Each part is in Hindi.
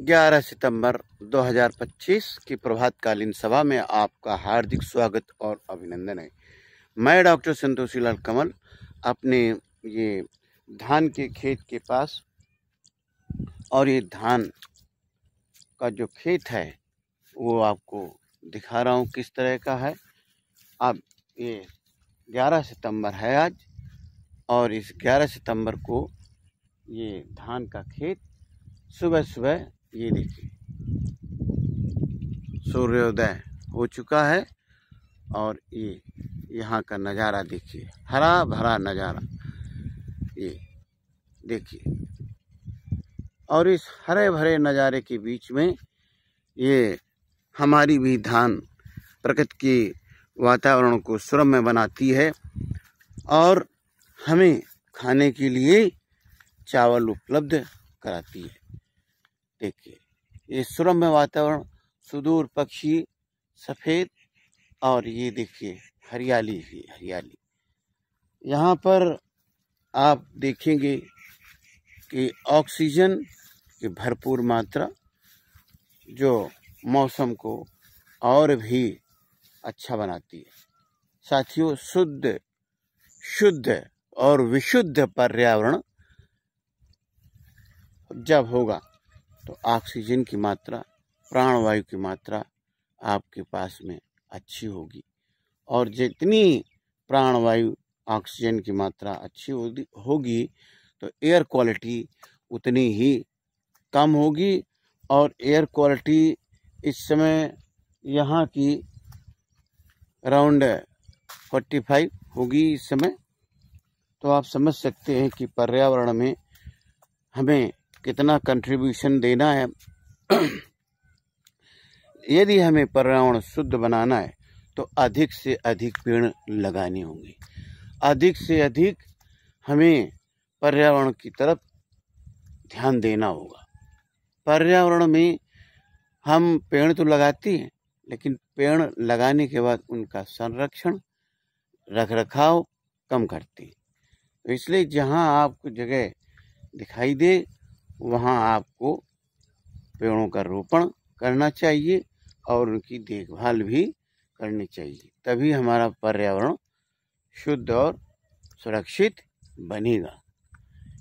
11 सितंबर 2025 की प्रभातकालीन सभा में आपका हार्दिक स्वागत और अभिनंदन है। मैं डॉक्टर संतोषी लाल कमल अपने ये धान के खेत के पास, और ये धान का जो खेत है वो आपको दिखा रहा हूँ किस तरह का है। अब ये 11 सितंबर है आज, और इस 11 सितंबर को ये धान का खेत सुबह सुबह ये देखिए सूर्योदय हो चुका है, और ये यहाँ का नज़ारा देखिए, हरा भरा नज़ारा ये देखिए। और इस हरे भरे नज़ारे के बीच में ये हमारी भी धान प्रकृति के वातावरण को सुरम्य बनाती है और हमें खाने के लिए चावल उपलब्ध कराती है। देखिए ये सुरम्य वातावरण, सुदूर पक्षी सफ़ेद, और ये देखिए हरियाली ही हरियाली। यहाँ पर आप देखेंगे कि ऑक्सीजन की भरपूर मात्रा जो मौसम को और भी अच्छा बनाती है। साथियों, शुद्ध और विशुद्ध पर्यावरण जब होगा तो ऑक्सीजन की मात्रा, प्राणवायु की मात्रा आपके पास में अच्छी होगी, और जितनी प्राणवायु ऑक्सीजन की मात्रा अच्छी होगी तो एयर क्वालिटी उतनी ही कम होगी। और एयर क्वालिटी इस समय यहाँ की अराउंड 45 होगी इस समय। तो आप समझ सकते हैं कि पर्यावरण में हमें कितना कंट्रीब्यूशन देना है। यदि हमें पर्यावरण शुद्ध बनाना है तो अधिक से अधिक पेड़ लगाने होंगे, अधिक से अधिक हमें पर्यावरण की तरफ ध्यान देना होगा। पर्यावरण में हम पेड़ तो लगाते हैं, लेकिन पेड़ लगाने के बाद उनका संरक्षण, रखरखाव कम करते हैं। तो इसलिए जहाँ आपको जगह दिखाई दे वहाँ आपको पेड़ों का रोपण करना चाहिए और उनकी देखभाल भी करनी चाहिए, तभी हमारा पर्यावरण शुद्ध और सुरक्षित बनेगा।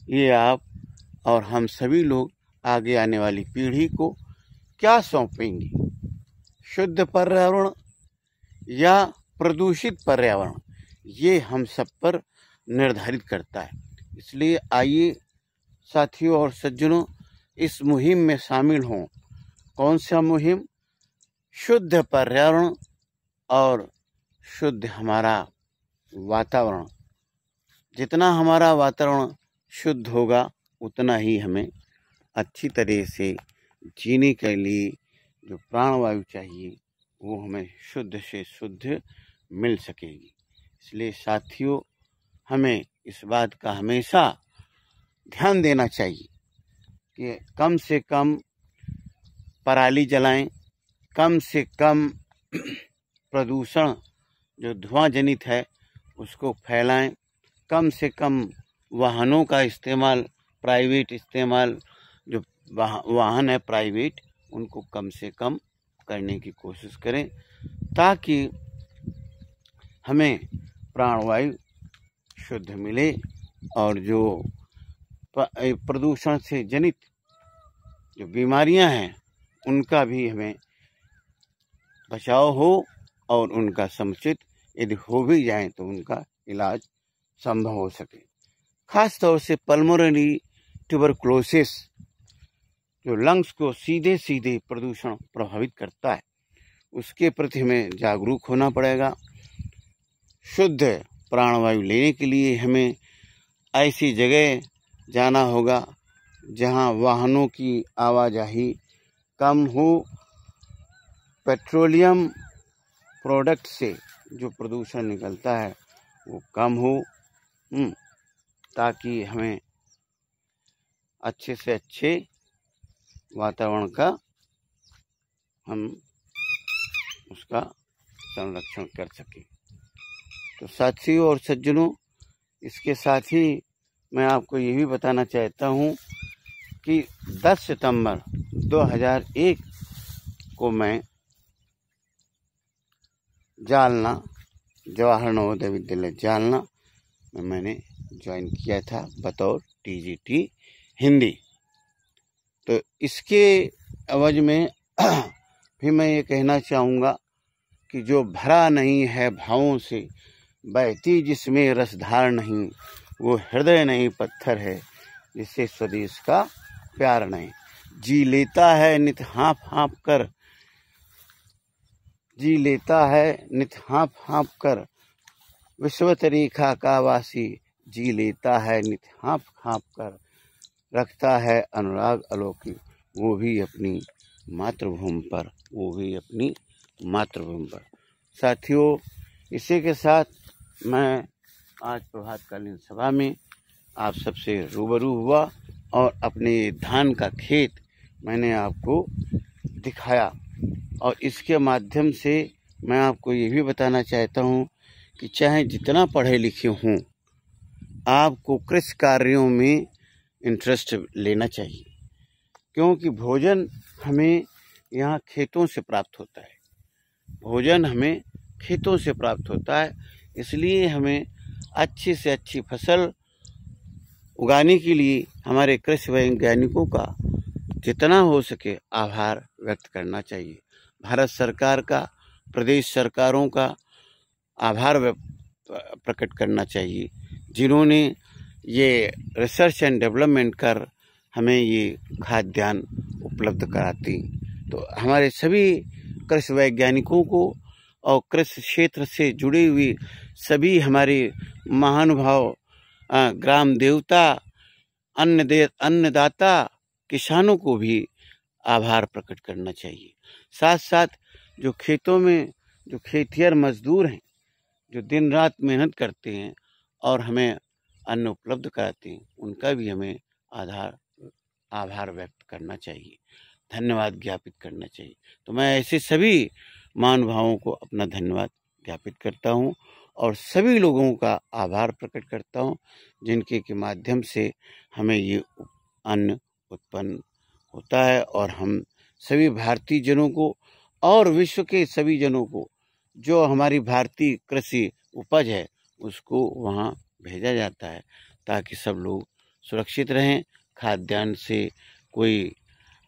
ये आप और हम सभी लोग आगे आने वाली पीढ़ी को क्या सौंपेंगे, शुद्ध पर्यावरण या प्रदूषित पर्यावरण, ये हम सब पर निर्धारित करता है। इसलिए आइए साथियों और सज्जनों, इस मुहिम में शामिल हों। कौन सा मुहिम? शुद्ध पर्यावरण और शुद्ध हमारा वातावरण। जितना हमारा वातावरण शुद्ध होगा उतना ही हमें अच्छी तरह से जीने के लिए जो प्राणवायु चाहिए वो हमें शुद्ध से शुद्ध मिल सकेगी। इसलिए साथियों, हमें इस बात का हमेशा ध्यान देना चाहिए कि कम से कम पराली जलाएं, कम से कम प्रदूषण जो धुआं जनित है उसको फैलाएं, कम से कम वाहनों का इस्तेमाल, प्राइवेट इस्तेमाल, जो वाहन है प्राइवेट, उनको कम से कम करने की कोशिश करें, ताकि हमें प्राणवायु शुद्ध मिले और जो प्रदूषण से जनित जो बीमारियां हैं उनका भी हमें बचाव हो, और उनका समुचित यदि हो भी जाए तो उनका इलाज संभव हो सके। खास तौर से पल्मोनरी ट्यूबरकुलोसिस जो लंग्स को सीधे सीधे प्रदूषण प्रभावित करता है, उसके प्रति हमें जागरूक होना पड़ेगा। शुद्ध प्राणवायु लेने के लिए हमें ऐसी जगह जाना होगा जहां वाहनों की आवाजाही कम हो, पेट्रोलियम प्रोडक्ट से जो प्रदूषण निकलता है वो कम हो, ताकि हमें अच्छे से अच्छे वातावरण का हम उसका संरक्षण कर सकें। तो साथियों और सज्जनों, इसके साथ ही मैं आपको ये भी बताना चाहता हूँ कि 10 सितंबर 2001 को मैं जालना जवाहर नवोदय विद्यालय जालना में मैंने ज्वाइन किया था बतौर टीजीटी हिंदी। तो इसके एवज में भी मैं ये कहना चाहूँगा कि जो भरा नहीं है भावों से, बहती जिसमें रसधार नहीं, वो हृदय नहीं पत्थर है जिससे स्वदेश का प्यार नहीं। जी लेता है नित हाँफ हाँफ कर, जी लेता है नित हाँफ हाँफ कर, विश्वत रेखा का वासी, जी लेता है नित हाँफ हाँफ कर, रखता है अनुराग अलौकिक, वो भी अपनी मातृभूमि पर, वो भी अपनी मातृभूमि पर। साथियों, इसी के साथ मैं आज प्रभातकालीन सभा में आप सबसे रूबरू हुआ और अपने धान का खेत मैंने आपको दिखाया, और इसके माध्यम से मैं आपको ये भी बताना चाहता हूँ कि चाहे जितना पढ़े लिखे हों, आपको कृषि कार्यों में इंटरेस्ट लेना चाहिए, क्योंकि भोजन हमें यहाँ खेतों से प्राप्त होता है। भोजन हमें खेतों से प्राप्त होता है, इसलिए हमें अच्छी से अच्छी फसल उगाने के लिए हमारे कृषि वैज्ञानिकों का जितना हो सके आभार व्यक्त करना चाहिए। भारत सरकार का, प्रदेश सरकारों का आभार प्रकट करना चाहिए, जिन्होंने ये रिसर्च एंड डेवलपमेंट कर हमें ये खाद्यान्न उपलब्ध कराती। तो हमारे सभी कृषि वैज्ञानिकों को और कृषि क्षेत्र से जुड़ी हुई सभी हमारे महानुभाव, ग्राम देवता, अन्नदाता किसानों को भी आभार प्रकट करना चाहिए। साथ साथ जो खेतों में जो खेतिहर मजदूर हैं, जो दिन रात मेहनत करते हैं और हमें अन्न उपलब्ध कराते हैं, उनका भी हमें आभार व्यक्त करना चाहिए, धन्यवाद ज्ञापित करना चाहिए। तो मैं ऐसे सभी महानुभावों को अपना धन्यवाद ज्ञापित करता हूँ और सभी लोगों का आभार प्रकट करता हूँ, जिनके के माध्यम से हमें ये अन्न उत्पन्न होता है, और हम सभी भारतीय जनों को और विश्व के सभी जनों को जो हमारी भारतीय कृषि उपज है उसको वहाँ भेजा जाता है, ताकि सब लोग सुरक्षित रहें, खाद्यान्न से कोई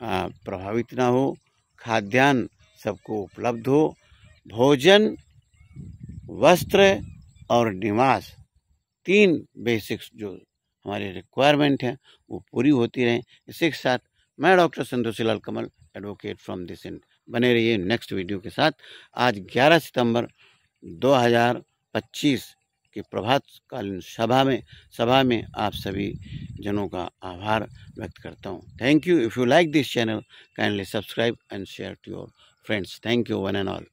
प्रभावित ना हो, खाद्यान्न सबको उपलब्ध हो, भोजन, वस्त्र और निवास, 3 बेसिक्स जो हमारे रिक्वायरमेंट हैं वो पूरी होती रहें। इसी के साथ मैं doctor Santoshi Lal Kamal, advocate from this and. बने रहिए नेक्स्ट वीडियो के साथ। आज 11 सितंबर 2025 की प्रभातकालीन सभा में आप सभी जनों का आभार व्यक्त करता हूँ। Thank you. If you like this channel, kindly subscribe and share to your friends. Thank you one and all.